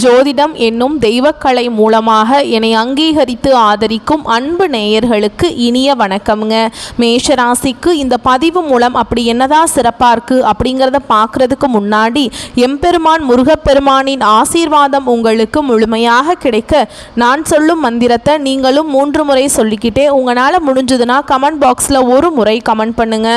ஜோதிடம் என்னும் தெய்வக்கலை மூலமாக என்னை அங்கீகரித்து ஆதரிக்கும் அன்பு நேயர்களுக்கு இனிய வணக்கம்ங்க. மேஷராசிக்கு இந்த பதிவு மூலம் அப்படி என்னதான் சிறப்பாக இருக்குது அப்படிங்கிறத பார்க்குறதுக்கு முன்னாடி எம்பெருமான் முருகப்பெருமானின் ஆசீர்வாதம் உங்களுக்கு முழுமையாக கிடைக்க நான் சொல்லும் மந்திரத்தை நீங்களும் 3 முறை சொல்லிக்கிட்டே உங்களால் முடிஞ்சதுன்னா கமெண்ட் பாக்ஸில் ஒரு முறை கமெண்ட் பண்ணுங்க.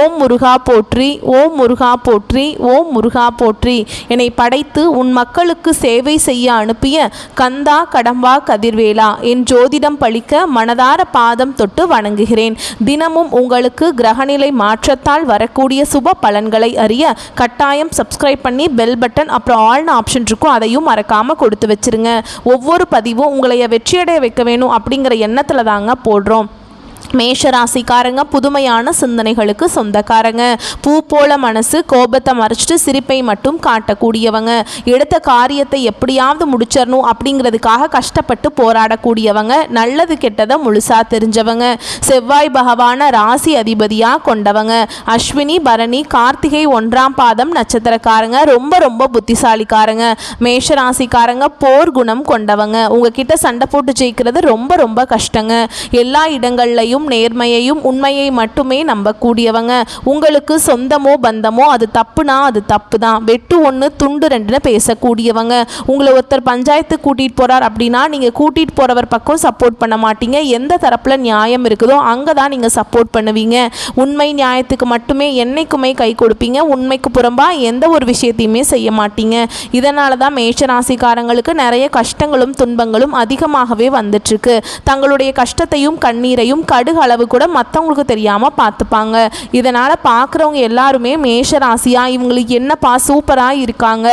ஓம் முருகா போற்றி, ஓம் முருகா போற்றி, ஓம் முருகா போற்றி. என்னை படைத்து உன் மக்களுக்கு சேவை செய்ய அனுப்பிய கந்தா கடம்பா கதிர்வேலா என் ஜோதிடம் பழிக்க மனதார பாதம் தொட்டு வணங்குகிறேன். தினமும் உங்களுக்கு கிரகநிலை மாற்றத்தால் வரக்கூடிய சுப பலன்களை அறிய கட்டாயம் சப்ஸ்கிரைப் பண்ணி பெல் பட்டன் அப்புறம் ஆல்னு ஆப்ஷன் இருக்கும், அதையும் மறக்காம கொடுத்து வச்சிருங்க. ஒவ்வொரு பதிவும் உங்களை வெற்றியடைய வைக்க வேணும் அப்படிங்கிற எண்ணத்தில் தாங்க போடுறோம். மேஷராசிக்காரங்க புதுமையான சிந்தனைகளுக்கு சொந்தக்காரங்க. பூ போல மனசு, கோபத்தை மறைச்சிட்டு சிரிப்பை மட்டும் காட்டக்கூடியவங்க. எடுத்த காரியத்தை எப்படியாவது முடிச்சிடணும் அப்படிங்கிறதுக்காக கஷ்டப்பட்டு போராடக்கூடியவங்க. நல்லது கெட்டதை முழுசா தெரிஞ்சவங்க. செவ்வாய் பகவான ராசி அதிபதியாக கொண்டவங்க. அஸ்வினி பரணி கார்த்திகை 1ஆம் பாதம் நட்சத்திரக்காரங்க. ரொம்ப ரொம்ப புத்திசாலிக்காரங்க. மேஷராசிக்காரங்க போர் குணம் கொண்டவங்க. உங்ககிட்ட சண்டை போட்டு ஜெயிக்கிறது ரொம்ப ரொம்ப கஷ்டங்க. எல்லா இடங்கள்லையும் நேர்மையையும் உண்மையை மட்டுமே நம்பக்கூடியவங்க. உங்களுக்கு சொந்தமோ பந்தமோ அது தப்புனா அது தப்பு தான், வெட்டு 1 துண்டு 2ன்னு பேசக்கூடியவங்க. உங்களை ஒருத்தர் பஞ்சாயத்து கூட்டிகிட்டு போகிறார் அப்படின்னா நீங்கள் கூட்டிகிட்டு போகிறவர் பக்கம் சப்போர்ட் பண்ண மாட்டீங்க. எந்த தரப்பில் நியாயம் இருக்குதோ அங்கே தான் நீங்கள் சப்போர்ட் பண்ணுவீங்க. உண்மை நியாயத்துக்கு மட்டுமே என்னைக்குமே கை கொடுப்பீங்க. உண்மைக்கு புறம்பாக எந்த ஒரு விஷயத்தையுமே செய்ய மாட்டீங்க. இதனால தான் மேஷராசிக்காரங்களுக்கு நிறைய கஷ்டங்களும் துன்பங்களும் அதிகமாகவே வந்துட்டுருக்கு. தங்களுடைய கஷ்டத்தையும் கண்ணீரையும் அளவு கூட மற்றவங்களுக்கு தெரியாமல் பார்த்துப்பாங்க. இதனால் பார்க்குறவங்க எல்லாருமே மேஷராசியா இவங்களுக்கு என்னப்பா சூப்பராக இருக்காங்க,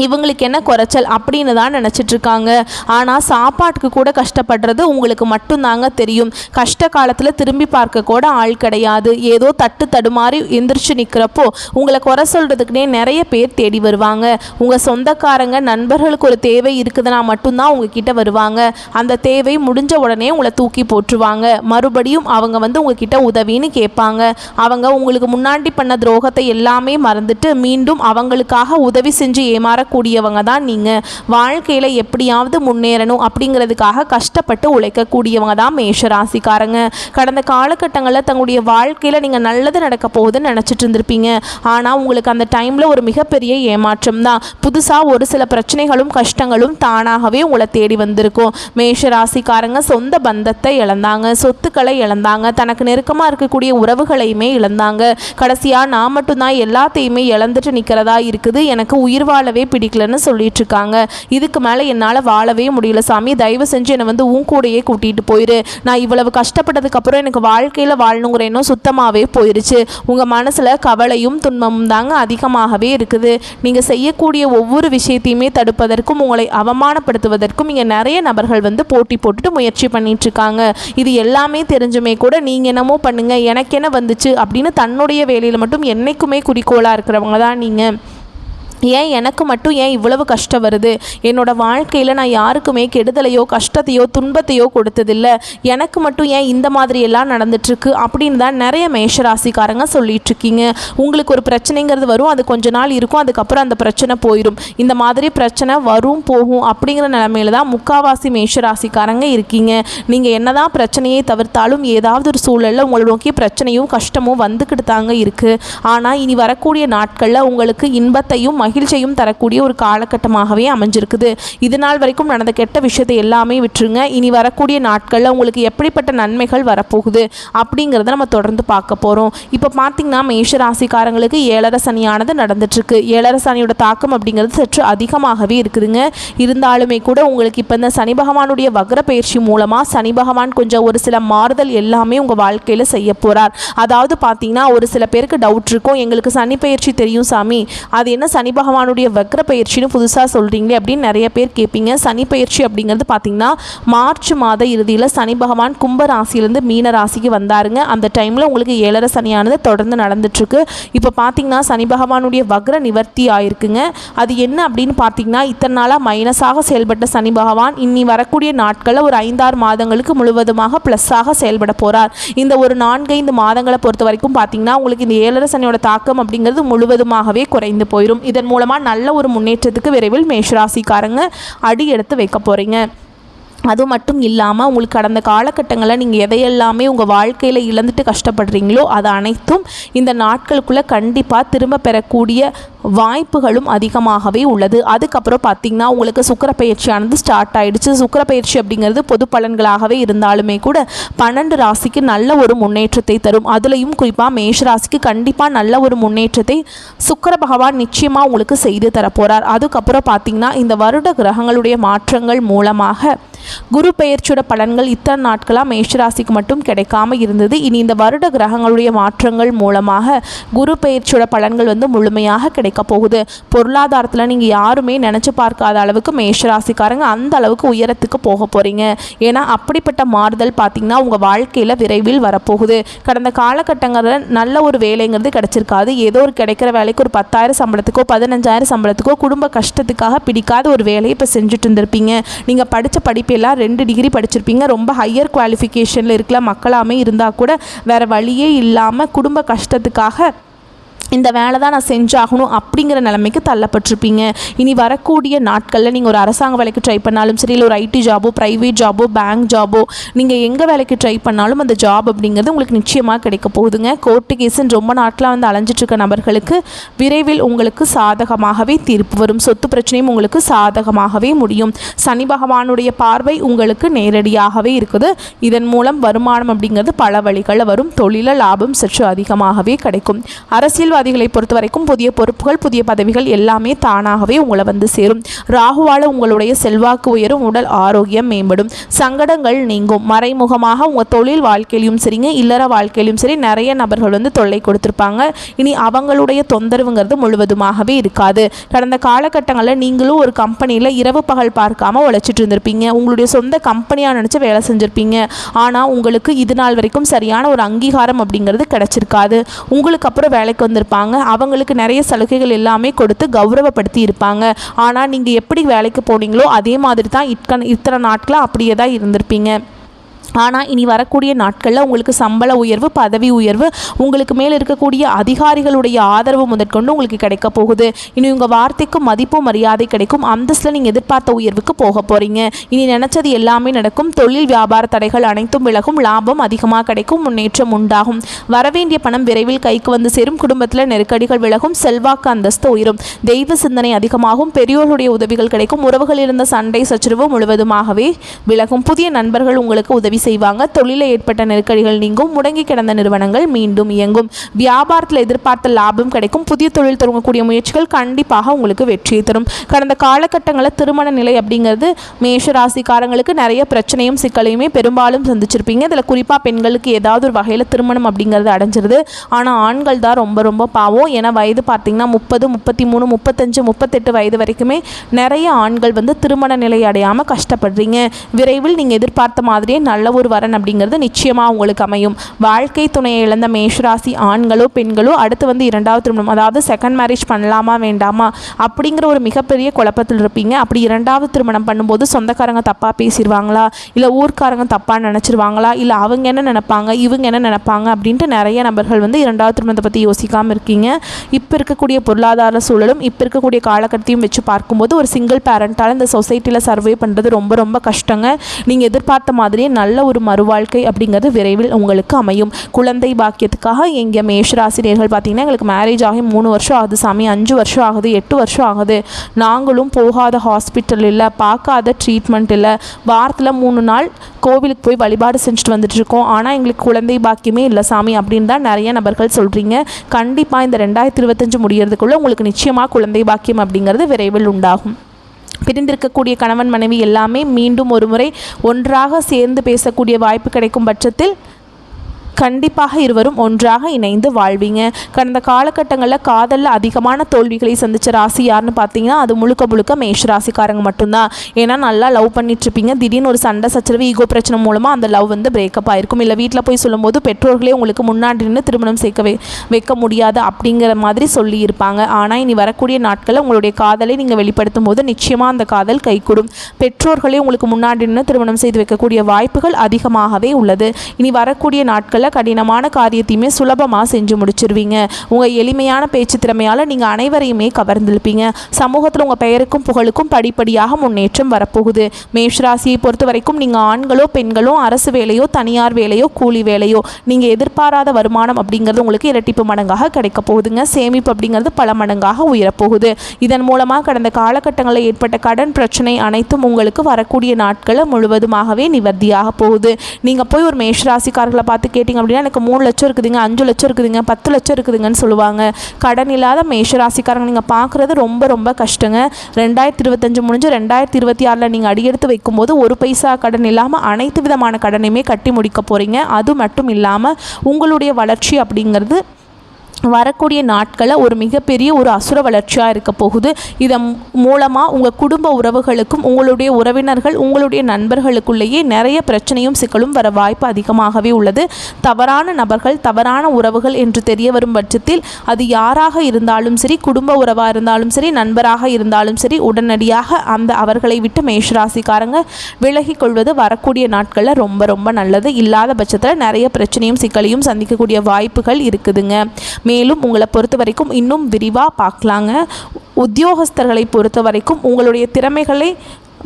இவங்களுக்கு என்ன குறைச்சல் அப்படின்னு தான் நினச்சிட்ருக்காங்க. ஆனால் சாப்பாட்டுக்கு கூட கஷ்டப்படுறது உங்களுக்கு மட்டும்தாங்க தெரியும். கஷ்ட காலத்தில் திரும்பி பார்க்க கூட ஆள் கிடையாது. ஏதோ தட்டு தடுமாறி எந்திரிச்சு நிற்கிறப்போ உங்களை குறை சொல்கிறதுக்குனே நிறைய பேர் தேடி வருவாங்க. உங்கள் சொந்தக்காரங்க நண்பர்களுக்கு ஒரு தேவை இருக்குதுன்னா மட்டும்தான் உங்ககிட்ட வருவாங்க. அந்த தேவை முடிஞ்ச உடனே உங்களை தூக்கி போட்டுருவாங்க. மறுபடியும் அவங்க உங்ககிட்ட உதவின்னு கேட்பாங்க. அவங்க உங்களுக்கு முன்னாடி பண்ண துரோகத்தை எல்லாமே மறந்துட்டு மீண்டும் அவங்களுக்காக உதவி செஞ்சு ஏமாற கூடியவங்க தான் நீங்க. வாழ்க்கையில எப்படியாவது முன்னேறணும் அப்படிங்கிறதுக்காக கஷ்டப்பட்டு உழைக்கக்கூடியவங்க தான் மேஷராசிக்காரங்க. கடந்த காலகட்டங்களில் தங்களுடைய வாழ்க்கையில நீங்க நல்லது நடக்க போகுதுன்னு நினைச்சிட்டு இருந்திருப்பீங்க. ஆனா உங்களுக்கு அந்த டைம்ல ஒரு மிகப்பெரிய ஏமாற்றம் தான். புதுசா ஒரு சில பிரச்சனைகளும் கஷ்டங்களும் தானாகவே உங்களை தேடி வந்திருக்கும். மேஷராசிக்காரங்க சொந்த பந்தத்தை இழந்தாங்க, சொத்துக்களை இழந்தாங்க, தனக்கு நெருக்கமா இருக்கக்கூடிய உறவுகளையுமே இழந்தாங்க. கடைசியா நான் மட்டும்தான் எல்லாத்தையுமே இழந்துட்டு நிக்கிறதா இருக்குது, எனக்கு உயிர் வாழவே பிடிக்கலன்னு சொல்லிட்டு இருக்காங்க. இதுக்கு மேலே என்னால் வாழவே முடியல சாமி, தயவு செஞ்சு என்னை உன் கூடையே கூட்டிகிட்டு போயிரு. நான் இவ்வளவு கஷ்டப்பட்டதுக்கப்புறம் எனக்கு வாழ்க்கையில் வாழணுங்கிற எண்ணம் சுத்தமாகவே போயிருச்சு. உங்கள் மனசில் கவலையும் துன்பமும் தாங்க அதிகமாகவே இருக்குது. நீங்கள் செய்யக்கூடிய ஒவ்வொரு விஷயத்தையுமே தடுப்பதற்கும் உங்களை அவமானப்படுத்துவதற்கும் இங்கே நிறைய நபர்கள் போட்டி போட்டுட்டு முயற்சி பண்ணிட்டு இருக்காங்க. இது எல்லாமே தெரிஞ்சுமே கூட நீங்கள் என்னமோ பண்ணுங்க எனக்கு என்ன வந்துச்சு அப்படின்னு தன்னுடைய வேலையில் மட்டும் என்னைக்குமே குறிக்கோளாக இருக்கிறவங்க தான் நீங்கள். ஏன் எனக்கு மட்டும் ஏன் இவ்வளவு கஷ்டம் வருது, என்னோட வாழ்க்கையில் நான் யாருக்குமே கெடுதலையோ கஷ்டத்தையோ துன்பத்தையோ கொடுத்ததில்லை, எனக்கு மட்டும் ஏன் இந்த மாதிரி எல்லாம் நடந்துட்டுருக்கு அப்படின்னு தான் நிறைய மேஷராசிக்காரங்க சொல்லிட்டு இருக்கீங்க. உங்களுக்கு ஒரு பிரச்சனைங்கிறது வரும், அது கொஞ்ச நாள் இருக்கும், அதுக்கப்புறம் அந்த பிரச்சனை போயிடும். இந்த மாதிரி பிரச்சனை வரும் போகும் அப்படிங்கிற நிலைமையில தான் முக்காவாசி மேஷராசிக்காரங்க இருக்கீங்க. நீங்கள் என்னதான் பிரச்சனையை தவிர்த்தாலும் ஏதாவது ஒரு சூழலில் உங்களை நோக்கி பிரச்சனையும் கஷ்டமும் வந்துக்கிட்டு தாங்க இருக்குது. ஆனால் இனி வரக்கூடிய நாட்களில் உங்களுக்கு இன்பத்தையும் மகிழ்ச்சியும் தரக்கூடிய ஒரு காலகட்டமாகவே அமைஞ்சிருக்குது. இது நாள் வரைக்கும் நடந்த கெட்ட விஷயத்தை எல்லாமே விட்டுருங்க. இனி வரக்கூடிய நாட்களில் உங்களுக்கு எப்படிப்பட்ட நன்மைகள் வரப்போகுது அப்படிங்கிறத நம்ம தொடர்ந்து பார்க்க போகிறோம். இப்போ பார்த்தீங்கன்னா மேஷராசிக்காரங்களுக்கு 7.5 சனியானது நடந்துட்டுருக்கு. 7.5 சனியோட தாக்கம் அப்படிங்கிறது சற்று அதிகமாகவே இருக்குதுங்க. இருந்தாலுமே கூட உங்களுக்கு இப்போ இந்த சனி பகவானுடைய வக்ர பயிற்சி மூலமாக சனி பகவான் கொஞ்சம் ஒரு சில மாறுதல் எல்லாமே உங்கள் வாழ்க்கையில் செய்ய போகிறார். அதாவது பார்த்தீங்கன்னா ஒரு சில பேருக்கு டவுட் இருக்கும், எங்களுக்கு சனி பயிற்சி தெரியும் சாமி, அது என்ன சனி பகவானுடைய வக்ர பயிற்சின்னு புதுசாக சொல்கிறீங்களே அப்படின்னு நிறைய பேர் கேட்பீங்க. சனி பயிற்சி அப்படிங்கிறது பார்த்தீங்கன்னா மார்ச் மாத இறுதியில் சனி பகவான் கும்ப ராசியிலேருந்து மீன ராசிக்கு வந்தாருங்க. அந்த டைமில் உங்களுக்கு 7.5 சனியானது தொடர்ந்து நடந்துட்டுருக்கு. இப்போ பார்த்தீங்கன்னா சனி பகவானுடைய வக்ர நிவர்த்தி ஆயிருக்குங்க. அது என்ன அப்படின்னு பார்த்தீங்கன்னா இத்தனை நாளாக மைனஸாக செயல்பட்ட சனி பகவான் இனி வரக்கூடிய நாட்களில் ஒரு 5-6 மாதங்களுக்கு முழுவதுமாக ப்ளஸ்ஸாக செயல்பட போகிறார். இந்த ஒரு 4-5 மாதங்களை பொறுத்த வரைக்கும் பார்த்தீங்கன்னா உங்களுக்கு இந்த 7.5 சனியோட தாக்கம் அப்படிங்கிறது முழுவதுமாகவே குறைந்து போயிடும். இதன் இதன் மூலமாக நல்ல ஒரு முன்னேற்றத்துக்கு விரைவில் மேஷராசிக்காரங்க அடி எடுத்து வைக்க போகிறீங்க. அது மட்டும் இல்லாமல் உங்களுக்கு கடந்த காலகட்டங்களில் நீங்கள் எதையெல்லாமே உங்கள் வாழ்க்கையில் இழந்துட்டு கஷ்டப்படுறீங்களோ அது அனைத்தும் இந்த நாட்களுக்குள்ளே கண்டிப்பாக திரும்ப பெறக்கூடிய வாய்ப்புகளும் அதிகமாகவே உள்ளது. அதுக்கப்புறம் பார்த்திங்கன்னா உங்களுக்கு சுக்கிர பயிற்சியானது ஸ்டார்ட் ஆகிடுச்சு. சுக்கிர பயிற்சி அப்படிங்கிறது பொது பலன்களாகவே இருந்தாலுமே கூட 12 ராசிக்கு நல்ல ஒரு முன்னேற்றத்தை தரும். அதுலேயும் குறிப்பாக மேஷ ராசிக்கு கண்டிப்பாக நல்ல ஒரு முன்னேற்றத்தை சுக்கிர பகவான் நிச்சயமாக உங்களுக்கு செய்து தரப்போகிறார். அதுக்கப்புறம் பார்த்திங்கன்னா இந்த வருட கிரகங்களுடைய மாற்றங்கள் மூலமாக குரு பெயர்ச்சியோட பலன்கள் இத்தனை நாட்களாக மேஷராசிக்கு மட்டும் கிடைக்காம இருந்தது. இனி இந்த வருட கிரகங்களுடைய மாற்றங்கள் மூலமாக குரு பெயர்ச்சியோட பலன்கள் முழுமையாக கிடைக்க போகுது. பொருளாதாரத்தில் நீங்கள் யாருமே நினச்சி பார்க்காத அளவுக்கு மேஷராசிக்காரங்க அந்த அளவுக்கு உயரத்துக்கு போக போகிறீங்க. ஏன்னா அப்படிப்பட்ட மாறுதல் பார்த்திங்கன்னா உங்கள் வாழ்க்கையில் விரைவில் வரப்போகுது. கடந்த காலகட்டங்களில் நல்ல ஒரு வேலைங்கிறது கிடைச்சிருக்காது. ஏதோ ஒரு கிடைக்கிற வேலைக்கு ஒரு 10,000 சம்பளத்துக்கோ 15,000 சம்பளத்துக்கோ குடும்ப கஷ்டத்துக்காக பிடிக்காத ஒரு வேலையை இப்போ செஞ்சுட்டு இருந்திருப்பீங்க. நீங்கள் படித்த படிப்பு எல்லாம் 2 டிகிரி படிச்சிருப்பீங்க. ரொம்ப ஹையர் குவாலிஃபிகேஷனில் இருக்கிற மக்களாமே இருந்தால் கூட வேறு வழியே இல்லாமல் குடும்ப கஷ்டத்துக்காக இந்த வேலை தான் நான் செஞ்சாகணும் அப்படிங்கிற நிலைமைக்கு தள்ளப்பட்டிருப்பீங்க. இனி வரக்கூடிய நாட்களில் நீங்கள் ஒரு அரசாங்க வேலைக்கு ட்ரை பண்ணாலும் சரி, இல்லை ஒரு ஐடி ஜாபோ, ப்ரைவேட் ஜாபோ, பேங்க் ஜாபோ, நீங்கள் எங்கே வேலைக்கு ட்ரை பண்ணாலும் அந்த ஜாப் அப்படிங்கிறது உங்களுக்கு நிச்சயமாக கிடைக்க போகுதுங்க. கோர்ட்டு கேஸுன்னு ரொம்ப நாட்களாக அலைஞ்சிட்ருக்க நபர்களுக்கு விரைவில் உங்களுக்கு சாதகமாகவே தீர்ப்பு வரும். சொத்து பிரச்சனையும் உங்களுக்கு சாதகமாகவே முடியும். சனி பகவானுடைய பார்வை உங்களுக்கு நேரடியாகவே இருக்குது. இதன் மூலம் வருமானம் அப்படிங்கிறது பல வழிகளில் வரும். தொழில லாபம் சற்று அதிகமாகவே கிடைக்கும். அரசியல் அதிகளை பொறுத்த வரைக்கும் புதிய பொறுப்புகள், புதிய பதவிகள் எல்லாமே தானாகவே உங்களை சேரும். ராகுவால உங்களுடைய செல்வாக்கு உயரும், உடல் ஆரோக்கியம் மேம்படும், சங்கடங்கள் நீங்கும். மறைமுகமாக உங்கள் தொழில் வாழ்க்கையிலும் சரிங்க, இல்லற வாழ்க்கையிலும் சரி நிறைய நபர்கள் தொல்லை கொடுத்துருப்பாங்க. இனி அவங்களுடைய தொந்தரவுங்கிறது முழுவதுமாகவே இருக்காது. கடந்த காலகட்டங்களில் நீங்களும் ஒரு கம்பெனியில் இரவு பகல் பார்க்காம உழைச்சிட்டு இருந்திருப்பீங்க. உங்களுடைய சொந்த கம்பெனியாக நினச்சி வேலை செஞ்சுருப்பீங்க. ஆனால் உங்களுக்கு இது நாள் வரைக்கும் சரியான ஒரு அங்கீகாரம் அப்படிங்கிறது கிடைச்சிருக்காது. உங்களுக்கு அப்புறம் வேலைக்கு வந்திருப்பாங்க. அவங்களுக்கு நிறைய சலுகைகள் எல்லாமே கொடுத்து கௌரவப்படுத்தி இருப்பாங்க. ஆனால் நீங்கள் எப்படி வேலைக்கு போனீங்களோ அதே மாதிரி தான் இத்தனை நாட்களாக அப்படியே தான் இருந்திருப்பீங்க. ஆனால் இனி வரக்கூடிய நாட்களில் உங்களுக்கு சம்பள உயர்வு, பதவி உயர்வு, உங்களுக்கு மேலே இருக்கக்கூடிய அதிகாரிகளுடைய ஆதரவு முதற்கொண்டு உங்களுக்கு கிடைக்க போகுது. இனி உங்கள் வார்த்தைக்கு மதிப்பு மரியாதை கிடைக்கும். அந்தஸ்தில் நீங்கள் எதிர்பார்த்த உயர்வுக்கு போக போகிறீங்க. இனி நினச்சது எல்லாமே நடக்கும். தொழில் வியாபார தடைகள் அனைத்தும் விலகும். லாபம் அதிகமாக கிடைக்கும். முன்னேற்றம் உண்டாகும். வரவேண்டிய பணம் விரைவில் கைக்கு சேரும். குடும்பத்தில் நெருக்கடிகள் விலகும். செல்வாக்கு அந்தஸ்து உயரும். தெய்வ சிந்தனை அதிகமாகும். பெரியோருடைய உதவிகள் கிடைக்கும். உறவுகளில் இருந்த சண்டை சச்சரவு முழுவதுமாகவே விலகும். புதிய நண்பர்கள் உங்களுக்கு உதவி செய்வாங்க. தொழிலில் ஏற்பட்ட நெருக்கடிகள் நீங்கும். முடங்கி கிடந்த நிறுவனங்கள் மீண்டும் இயங்கும். வியாபாரத்தில் எதிர்பார்த்த லாபம் கிடைக்கும். புதிய தொழில் தொடங்கக்கூடிய முயற்சிகள் கண்டிப்பாக உங்களுக்கு வெற்றியை தரும். கடந்த காலகட்டங்களில் திருமண நிலை அப்படிங்கிறது மேஷ ராசிக்காரங்களுக்கு நிறைய பிரச்சனையும் சிக்கலையுமே பெரும்பாலும் சந்திச்சிருப்பீங்க. இதில் குறிப்பாக பெண்களுக்கு ஏதாவது ஒரு வகையில் திருமணம் அப்படிங்கிறது அடைஞ்சிருது. ஆனால் ஆண்கள் தான் ரொம்ப ரொம்ப பாவம். ஏன்னா வயது பார்த்திங்கன்னா 30, 33, 35, 38 வயது வரைக்குமே நிறைய ஆண்கள் திருமண நிலை அடையாமல் கஷ்டப்படுறீங்க. விரைவில் நீங்கள் எதிர்பார்த்த மாதிரியே நல்ல ஒரு வரன் அப்படிங்கிறது நிச்சயமாக உங்களுக்கு அமையும். வாழ்க்கை துணையை இழந்த மேஷராசி ஆண்களோ பெண்களோ அடுத்து இரண்டாவது திருமணம், அதாவது செகண்ட் மேரேஜ் பண்ணலாமா வேண்டாமா அப்படிங்கிற ஒரு மிகப்பெரிய குழப்பத்தில் இருப்பீங்க. அப்படி இரண்டாவது திருமணம் பண்ணும்போது சொந்தக்காரங்க தப்பாக பேசிடுவாங்களா, இல்லை ஊர்க்காரங்க தப்பாக நினச்சிருவாங்களா, இல்லை அவங்க என்ன நினைப்பாங்க இவங்க என்ன நினைப்பாங்க அப்படின்ட்டு நிறைய நபர்கள் இரண்டாவது திருமணத்தை பற்றி யோசிக்காமல் இருக்கீங்க. இப்போ இருக்கக்கூடிய பொருளாதார சூழலும் இப்போ இருக்கக்கூடிய காலகட்டத்தையும் வச்சு பார்க்கும்போது ஒரு சிங்கிள் பேரண்டால் இந்த சொசைட்டியில் சர்வே பண்ணுறது ரொம்ப ரொம்ப கஷ்டங்க. நீங்கள் எதிர்பார்த்த மாதிரியே நல்ல ஒரு மறுவாழ்க்கை அப்படிங்கிறது விரைவில் உங்களுக்கு அமையும். குழந்தை பாக்கியத்துக்காக எங்கள் மேஷராசினியர்கள் பார்த்தீங்கன்னா எங்களுக்கு மேரேஜ் ஆகி 3 வருஷம் ஆகுது சாமி, 5 வருஷம் ஆகுது, 8 வருஷம் ஆகுது, நாங்களும் போகாத ஹாஸ்பிட்டல் இல்லை, பார்க்காத ட்ரீட்மெண்ட் இல்லை, வாரத்தில் 3 நாள் கோவிலுக்கு போய் வழிபாடு செஞ்சுட்டு வந்துட்டுருக்கோம், ஆனால் எங்களுக்கு குழந்தை பாக்கியமே இல்லை சாமி அப்படின்னு தான் நிறைய நபர்கள் சொல்கிறீங்க. கண்டிப்பாக இந்த 2025 முடியறதுக்குள்ளே உங்களுக்கு நிச்சயமாக குழந்தை பாக்கியம் அப்படிங்கிறது விரைவில் உண்டாகும். பிரிந்திருக்கக்கூடிய கணவன் மனைவி எல்லாமே மீண்டும் ஒரு முறை ஒன்றாக சேர்ந்து பேசக்கூடிய வாய்ப்பு கிடைக்கும் பட்சத்தில் கண்டிப்பாக இருவரும் ஒன்றாக இணைந்து வாழ்வீங்க. கடந்த காலகட்டங்களில் காதலில் அதிகமான தோல்விகளை சந்தித்த ராசி யாருன்னு பார்த்தீங்கன்னா அது முழுக்க முழுக்க மேஷ ராசிக்காரங்க மட்டும்தான். ஏன்னா நல்லா லவ் பண்ணிட்டுருப்பீங்க, திடீர்னு ஒரு சண்டை சச்சரவு ஈகோ பிரச்சனை மூலமாக அந்த லவ் பிரேக்கப் ஆகிருக்கும். இல்லை வீட்டில் போய் சொல்லும்போது பெற்றோர்களே உங்களுக்கு முன்னாடி நின்று திருமணம் வைக்க முடியாது அப்படிங்கிற மாதிரி சொல்லியிருப்பாங்க. ஆனால் இனி வரக்கூடிய நாட்களில் உங்களுடைய காதலை நீங்கள் வெளிப்படுத்தும் போது நிச்சயமாக அந்த காதல் கைகூடும். பெற்றோர்களே உங்களுக்கு முன்னாடி நின்று திருமணம் செய்து வைக்கக்கூடிய வாய்ப்புகள் அதிகமாகவே உள்ளது. இனி வரக்கூடிய நாட்களில் கடினமான காரியத்தையுமே சுலபமாக செஞ்சு முடிச்சிருவீங்க. உங்கள் எளிமையான பேச்சு திறமையால் நீங்கள் அனைவரையுமே கவர்ந்திருப்பீங்க. சமூகத்தில் உங்கள் பெயருக்கும் புகழுக்கும் படிப்படியாக முன்னேற்றம் வரப்போகுது. மேஷராசியை பொறுத்த வரைக்கும் நீங்கள் ஆண்களோ பெண்களோ அரசு வேலையோ தனியார் வேலையோ கூலி வேலையோ நீங்கள் எதிர்பாராத வருமானம் அப்படிங்கிறது உங்களுக்கு இரட்டிப்பு மடங்காக கிடைக்க போகுதுங்க. சேமிப்பு அப்படிங்கிறது பல மடங்காக உயரப்போகுது. இதன் மூலமாக கடந்த காலகட்டங்களில் ஏற்பட்ட கடன் பிரச்சனை அனைத்தும் உங்களுக்கு வரக்கூடிய நாட்களை முழுவதுமாகவே நிவர்த்தியாக போகுது. நீங்கள் போய் ஒரு மேஷராசிக்காரர்களை பார்த்து கேட்டிங்க அப்படின்னா எனக்கு 3 லட்சம் இருக்குதுங்க, 5 லட்சம் இருக்குதுங்க, 10 லட்சம் இருக்குதுங்கன்னு சொல்லுவாங்க. கடன் இல்லாத மேஷராசிக்காரங்க நீங்கள் பார்க்குறது ரொம்ப ரொம்ப கஷ்டங்க. 2025 முடிஞ்சு 2026 நீங்கள் அடியெடுத்து வைக்கும்போது ஒரு பைசா கடன் இல்லாமல் அனைத்து விதமான கடனையுமே கட்டி முடிக்க போகிறீங்க. அது மட்டும் இல்லாமல் உங்களுடைய வளர்ச்சி அப்படிங்கிறது வரக்கூடிய நாட்களில் ஒரு மிகப்பெரிய ஒரு அசுர வளர்ச்சியாக இருக்க போகுது. இதன் மூலமாக உங்கள் குடும்ப உறவுகளுக்கும் உங்களுடைய உறவினர்கள் உங்களுடைய நண்பர்களுக்குள்ளேயே நிறைய பிரச்சனையும் சிக்கலும் வர வாய்ப்பு அதிகமாகவே உள்ளது. தவறான நபர்கள் தவறான உறவுகள் என்று தெரிய வரும் பட்சத்தில் அது யாராக இருந்தாலும் சரி, குடும்ப உறவாக இருந்தாலும் சரி, நண்பராக இருந்தாலும் சரி, உடனடியாக அவர்களை விட்டு மேஷராசிக்காரங்க விலகி கொள்வது வரக்கூடிய நாட்களில் ரொம்ப ரொம்ப நல்லது. இல்லாத பட்சத்தில் நிறைய பிரச்சனையும் சிக்கலையும் சந்திக்கக்கூடிய வாய்ப்புகள் இருக்குதுங்க. மேலும் உங்களை பொறுத்த வரைக்கும் இன்னும் விரிவாக பார்க்கலாங்க. உத்தியோகஸ்தர்களை பொறுத்த வரைக்கும் உங்களுடைய திறமைகளை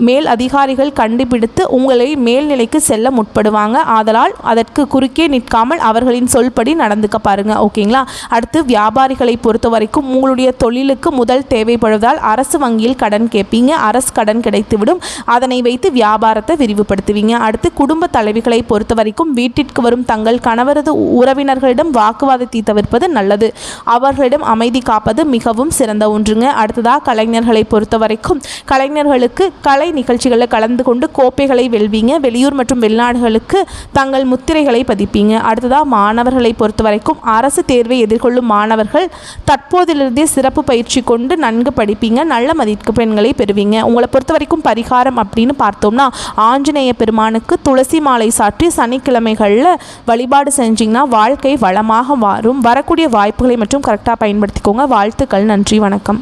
மேல் அதிகாரிகள் கண்டுபிடித்து உங்களை மேல்நிலைக்கு செல்ல முற்படுவாங்க. ஆதலால் அதற்கு குறுக்கே நிற்காமல் அவர்களின் சொல்படி நடந்துக்க பாருங்கள். ஓகேங்களா? அடுத்து வியாபாரிகளை பொறுத்த வரைக்கும் உங்களுடைய தொழிலுக்கு முதல் தேவைப்படுவதால் அரசு வங்கியில் கடன் கேட்பீங்க. அரசு கடன் கிடைத்துவிடும். அதனை வைத்து வியாபாரத்தை விரிவுபடுத்துவீங்க. அடுத்து குடும்ப தலைவிகளை பொறுத்த வரைக்கும் வீட்டிற்கு வரும் தங்கள் கணவரது உறவினர்களிடம் வாக்குவாதத்தை தவிர்ப்பது நல்லது. அவர்களிடம் அமைதி காப்பது மிகவும் சிறந்த ஒன்றுங்க. அடுத்ததாக கலைஞர்களை பொறுத்த வரைக்கும் கலைஞர்களுக்கு கலை நிகழ்ச்சிகளில் கலந்து கொண்டு கோப்பைகளை வெல்வீங்க. வெளியூர் மற்றும் வெளிநாடுகளுக்கு தங்கள் முத்திரைகளை பதிப்பீங்க. அடுத்ததாக மாணவர்களை பொறுத்த வரைக்கும் அரசு தேர்வை எதிர்கொள்ளும் மாணவர்கள் தற்போதிலிருந்தே சிறப்பு பயிற்சி கொண்டு நன்கு படிப்பீங்க. நல்ல மதிப்பெண்களை பெறுவீங்க. உங்களை பொறுத்த வரைக்கும் பரிகாரம் அப்படின்னு பார்த்தோம்னா ஆஞ்சநேய பெருமானுக்கு துளசி மாலை சாற்றி சனிக்கிழமைகளில் வழிபாடு செஞ்சிங்கன்னா வாழ்க்கை வளமாக மாறும். வரக்கூடிய வாய்ப்புகளை மற்றும் கரெக்டாக பயன்படுத்திக்கோங்க. வாழ்த்துக்கள். நன்றி. வணக்கம்.